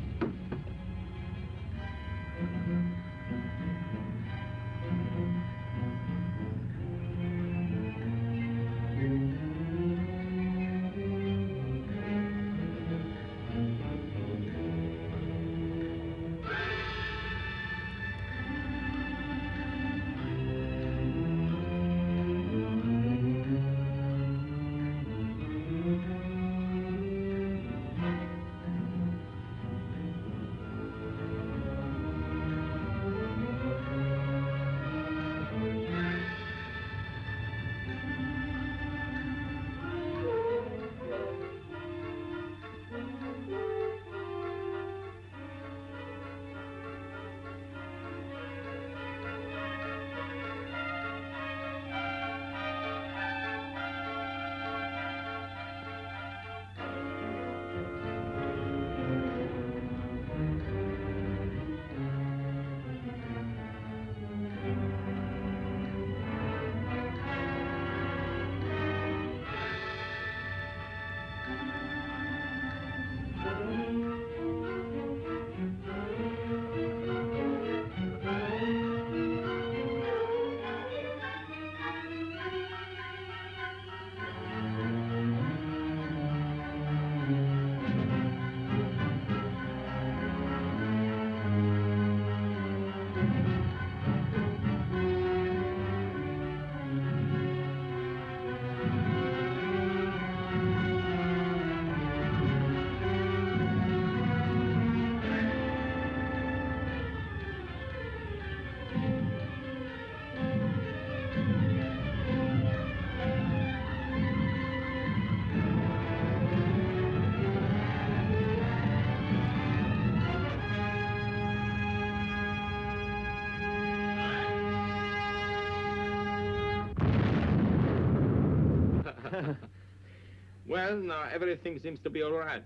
Well, now everything seems to be all right.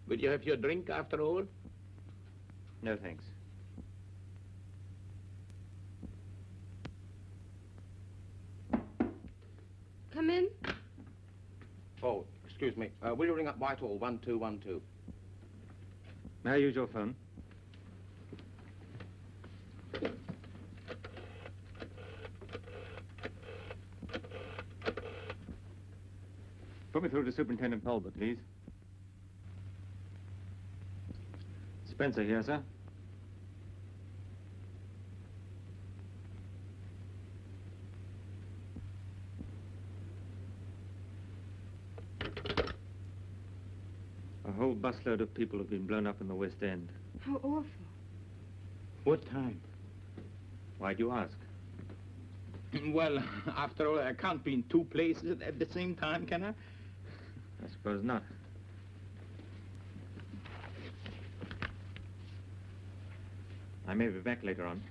Will you have your drink after all? No, thanks. Come in. Oh, excuse me. Will you ring up Whitehall 1212? May I use your phone? Put me through to Superintendent Talbot, please. Spencer here, sir. A whole busload of people have been blown up in the West End. How awful. What time? Why do you ask? Well, after all, I can't be in two places at the same time, can I? I suppose not. I may be back later on.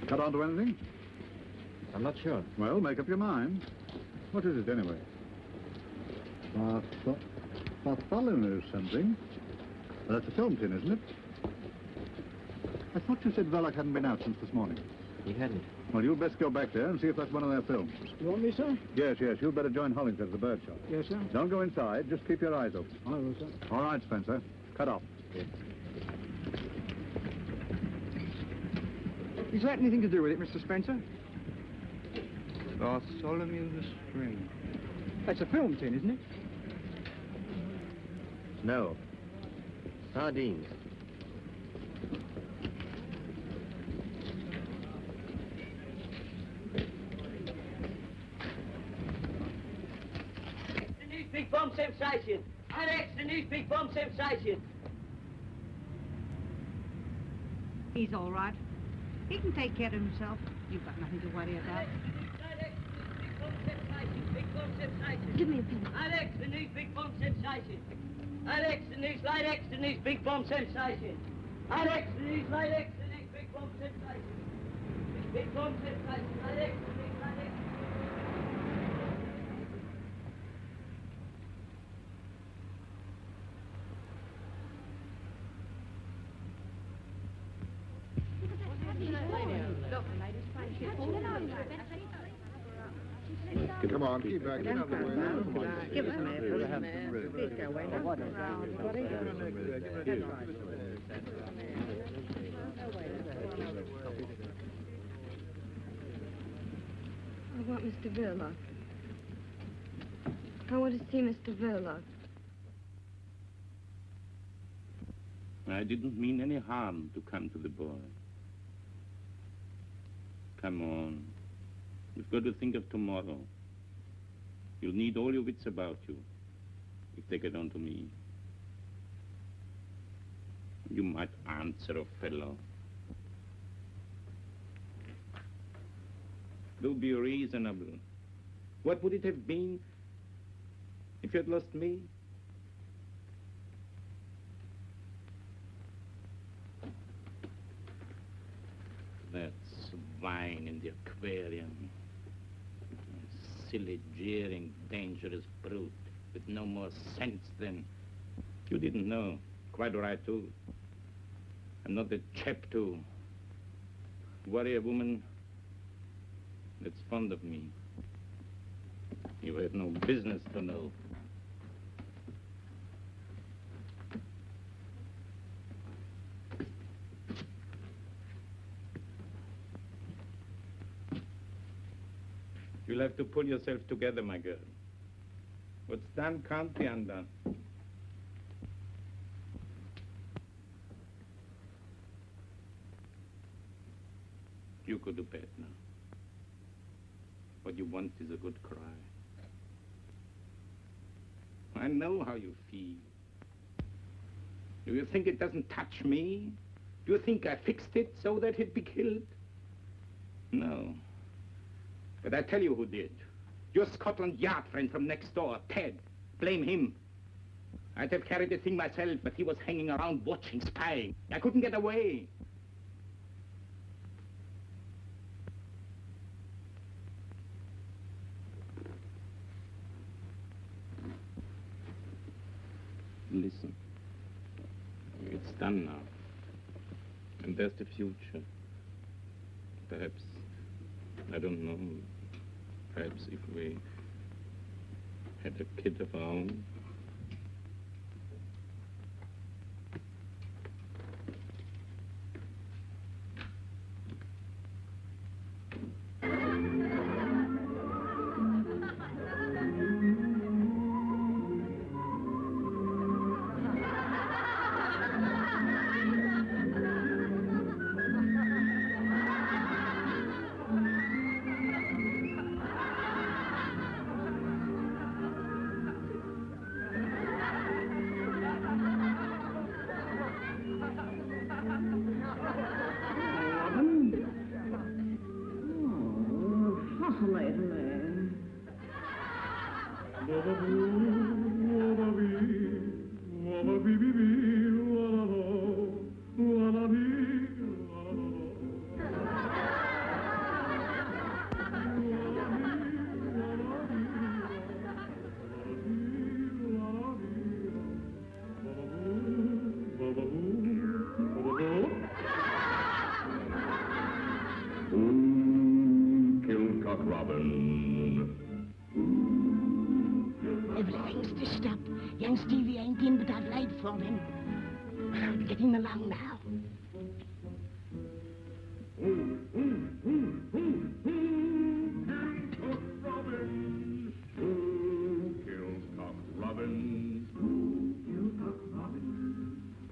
Cut on to anything? I'm not sure. Well, make up your mind. What is it, anyway? Bartholomew something. That's a film tin, isn't it? I thought you said Verloc hadn't been out since this morning. He hadn't. Well, you'd best go back there and see if that's one of their films. You want me, sir? Yes, yes. You'd better join Hollingshead at the bird shop. Yes, sir. Don't go inside. Just keep your eyes open. I will, sir. All right, Spencer. Cut off. Yes. Is that anything to do with it, Mr. Spencer? Bartholomew the String. That's a film tin, isn't it? No. Sardines. The news big bomb sensation. Alex, the news big bomb sensation. He's all right. He can take care of himself. You've got nothing to worry about. Give me a pen. Alex, the news big bomb sensation. Alex, the news light X, the news big bomb sensation. Alex, the news light X, the news big bomb sensation. Big bomb sensation. Alex, the news light X. Come on, keep back. Get out of the way now. Give us a minute. Please go away. I want Mr. Verloc. I want to see Mr. Verloc. I didn't mean any harm to come to the boy. Come on. You've got to think of tomorrow. You'll need all your wits about you if they get on to me. You might answer a fellow. Do be reasonable. What would it have been if you had lost me? That swine in the aquarium. Silly, jeering, dangerous brute with no more sense than... You didn't know. Quite right, too. I'm not the chap to worry a woman that's fond of me. You have no business to know. You'll have to pull yourself together, my girl. What's done can't be undone. You go to bed now. What you want is a good cry. I know how you feel. Do you think it doesn't touch me? Do you think I fixed it so that he'd be killed? No. But I tell you who did. Your Scotland Yard friend from next door, Ted. Blame him. I'd have carried the thing myself, but he was hanging around watching, spying. I couldn't get away. Listen. It's done now. And there's the future. Perhaps, I don't know, perhaps if we had a kid of our own. Everything's stitched up. Young Stevie ain't in, but I've laid for him. I'm getting along now. Robin. Kills Cock Robin. Kills Cock Robin.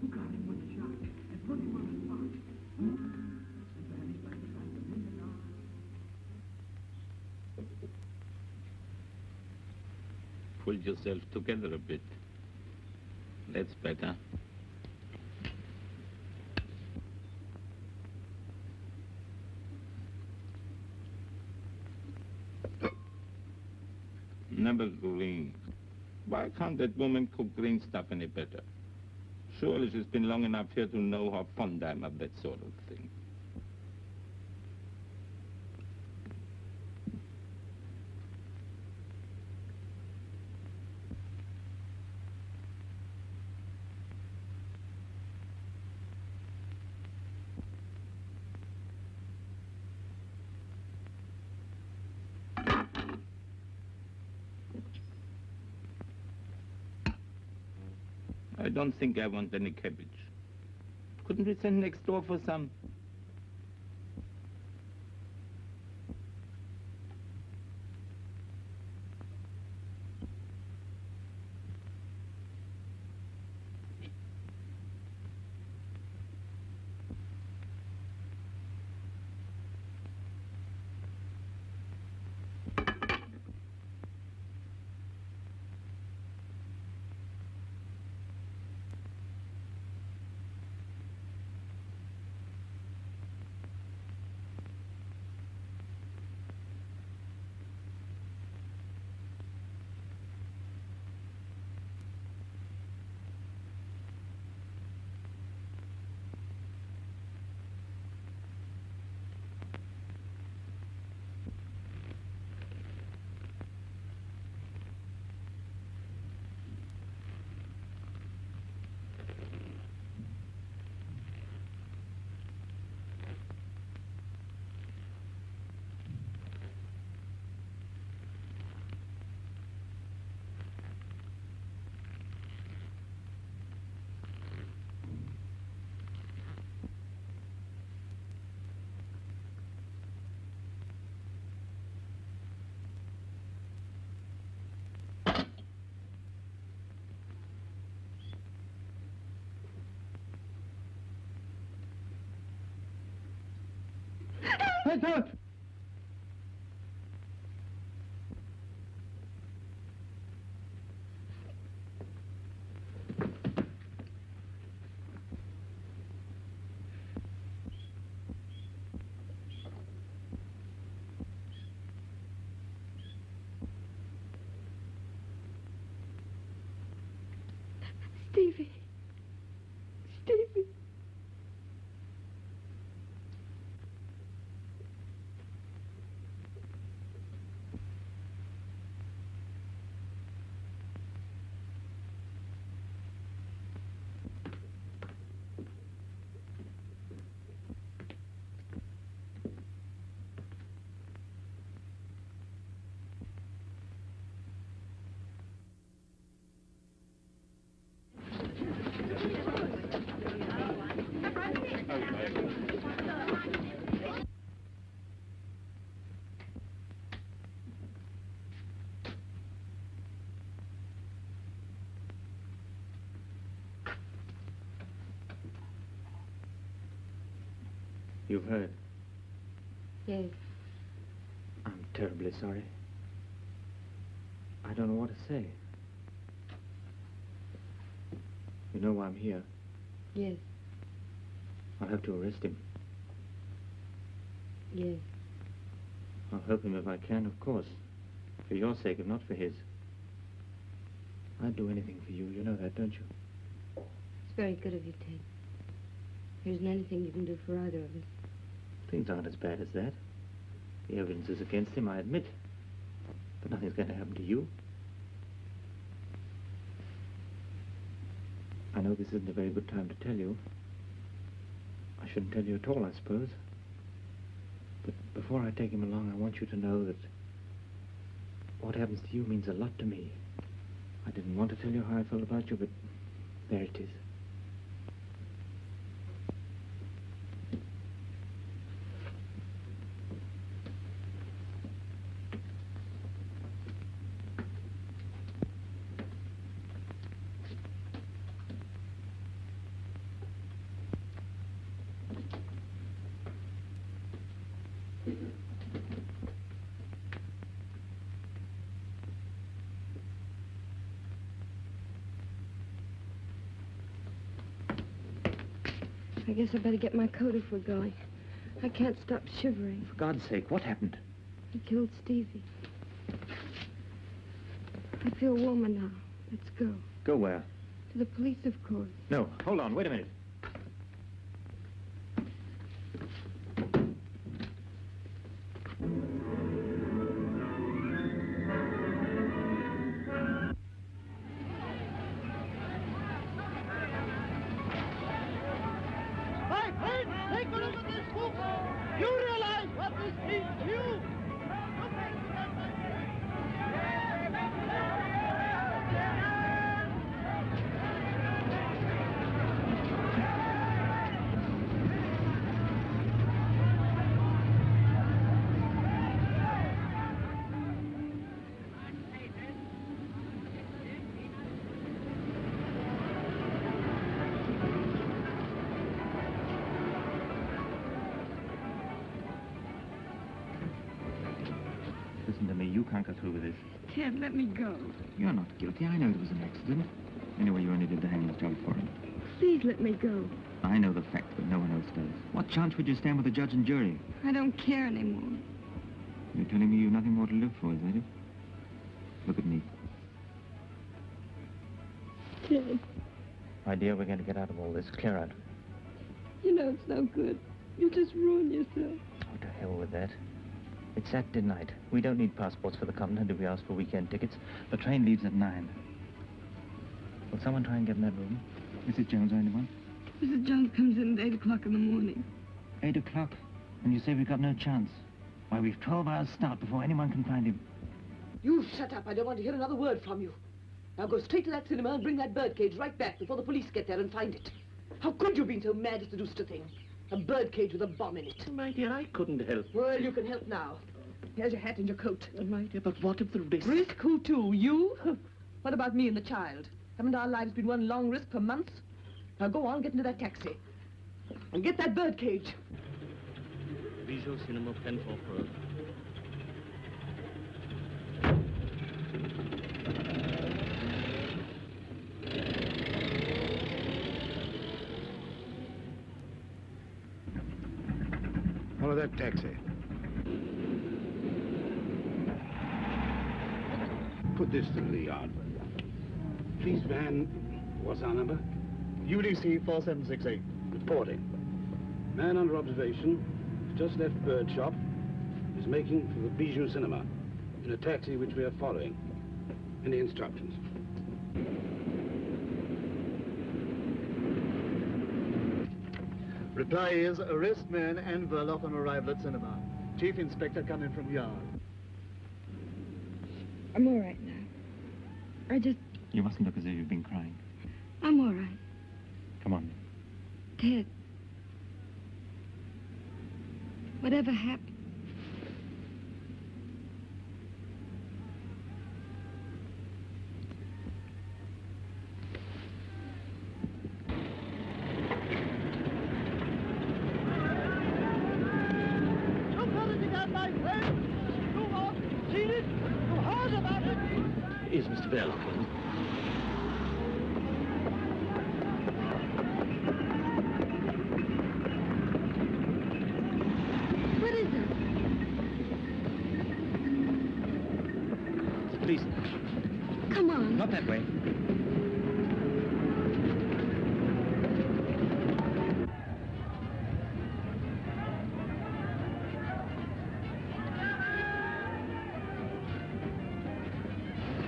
Who got him with a shot and put him on the spot. Pull yourself together a bit. That's better. Never green. Why can't that woman cook green stuff any better? Surely she's been long enough here to know how fond I'm of that sort of thing. I don't think I want any cabbage. Couldn't we send next door for some? Heads up! Stevie. Stevie. You've heard. Yes. I'm terribly sorry. I don't know what to say. You know why I'm here. Yes. I'll have to arrest him. Yes. I'll help him if I can, of course. For your sake, if not for his. I'd do anything for you. You know that, don't you? It's very good of you, Ted. There isn't anything you can do for either of us. Things aren't as bad as that. The evidence is against him, I admit. But nothing's going to happen to you. I know this isn't a very good time to tell you. I shouldn't tell you at all, I suppose. But before I take him along, I want you to know that what happens to you means a lot to me. I didn't want to tell you how I felt about you, but there it is. I guess I better get my coat if we're going. I can't stop shivering. For God's sake, what happened? He killed Stevie. I feel warmer now. Let's go. Go where? To the police, of course. No, hold on, wait a minute. My friend, take a look at this book. You realize what this means to you? Listen to me, you can't go through with this. Ted, let me go. You're not guilty. I know it was an accident. Anyway, you only did the hangman's job for him. Please let me go. I know the fact, but no one else does. What chance would you stand with the judge and jury? I don't care anymore. You're telling me you've nothing more to live for, is that it? Look at me. Ted, My dear, we're going to get out of all this. Clear out. you know it's no good. You'll just ruin yourself. Oh, to hell with that. It's Saturday night. We don't need passports for the continent if we ask for weekend tickets. The train leaves at 9. Will someone try and get in that room? Mrs. Jones or anyone? Mrs. Jones comes in at 8 o'clock in the morning. 8 o'clock? And you say we've got no chance? Why, we've 12 hours start before anyone can find him. You shut up. I don't want to hear another word from you. Now go straight to that cinema and bring that birdcage right back before the police get there and find it. How could you have been so mad as to do such a thing? A birdcage with a bomb in it. My dear, I couldn't help. Well, you can help now. Here's your hat and your coat. My dear, but what if the risk... Risk? Who to? You? What about me and the child? Haven't our lives been one long risk for months? Now go on, get into that taxi. And get that birdcage. These Bijou Cinema, Penfolds Road. Follow that taxi. Put this to the yard. Police van, what's our number? UDC 4768. Reporting. Man under observation, just left bird shop, is making for the Bijou Cinema in a taxi which we are following. Any instructions? Reply is arrest man and Verloc on arrival at cinema. Chief Inspector coming from yard. I'm all right now. You mustn't look as if you've been crying. I'm all right. Come on. Ted. Whatever happened? Is Mr. Verloc in? What is it? It's a police. Come on. Not that way.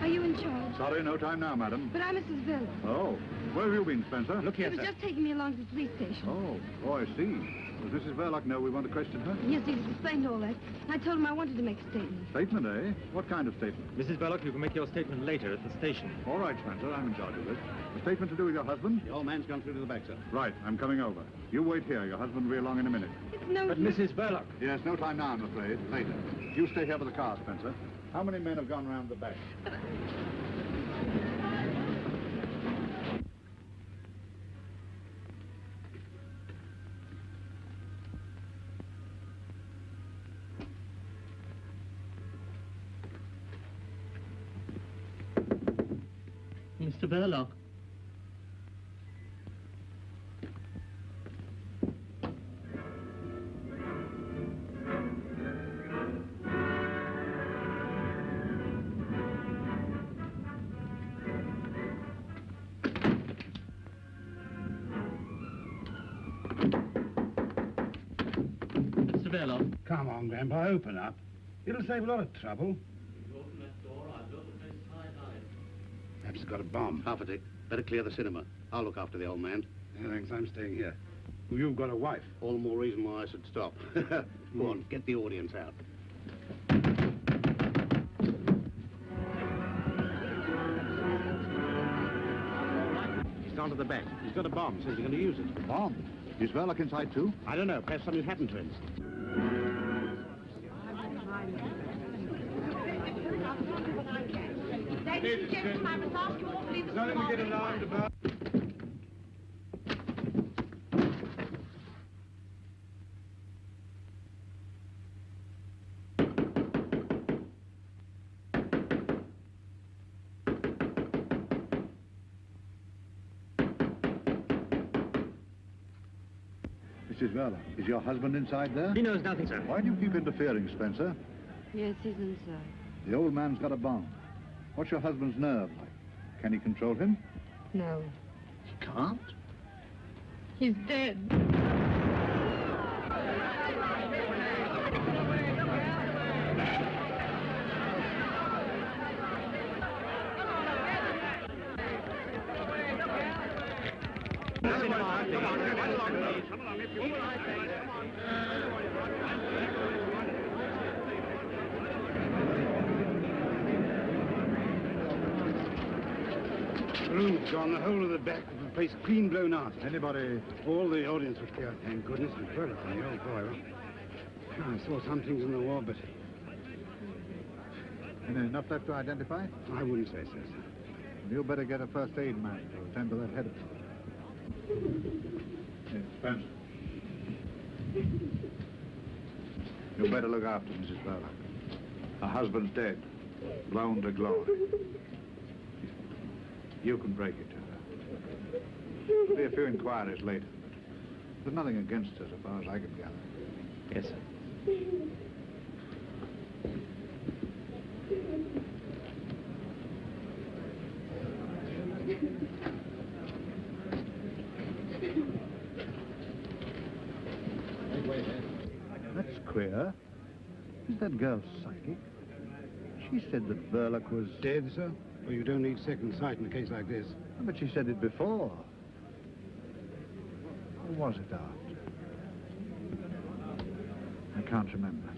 Are you in charge? Sorry, no time now, madam. But I'm Mrs. Villa. Oh, where have you been, Spencer? Look He here, was sir. just taking me along to the police station. Oh, I see. Does Mrs. Verloc know we want to question her? Yes, he's explained all that. I told him I wanted to make a statement. Statement, eh? What kind of statement? Mrs. Verloc, you can make your statement later at the station. All right, Spencer, I'm in charge of this. A statement to do with your husband? The old man's gone through to the back, sir. Right, I'm coming over. You wait here. Your husband will be along in a minute. It's no... But Mrs. Verloc... Yes, no time now, I'm afraid. Later. You stay here with the car, Spencer. How many men have gone round the back? Mr. Verloc. Mr. Verloc. Come on, Grandpa, open up. It'll save a lot of trouble. Perhaps he's got a bomb. Half a tick. Better clear the cinema. I'll look after the old man. Yeah, thanks, I'm staying here. Well, you've got a wife. All the more reason why I should stop. Go on, get the audience out. He's gone to the back. He's got a bomb. Says he's going to use it. Bomb? Is Verloc inside, too? I don't know. Perhaps something happened to him. Ladies and gentlemen, I must ask you all to leave the Nothing to get alarmed about. Mrs. Verloc, is your husband inside there? He knows nothing, sir. Why do you keep interfering, Spencer? Yes, he's inside. The old man's got a bomb. What's your husband's nerve like? Can he control him? No. He can't? He's dead. The room's gone. The whole of the back of the place clean blown out. Anybody? All the audience was clear. Thank goodness. And Verloc and the old boy. Well, I saw some things in the wall, but Enough left to identify? I wouldn't say so, sir. You better get a first aid man to attend to that head. Yes, Spencer. You better look after Mrs. Verloc. Her husband's dead, blown to glory. You can break it to her. There'll be a few inquiries later. There's nothing against her, so far as I can gather. Yes, sir. That's queer. Is that girl psychic? She said that Verloc was... Dead, sir? Well, you don't need second sight in a case like this. But she said it before. Or was it after? I can't remember.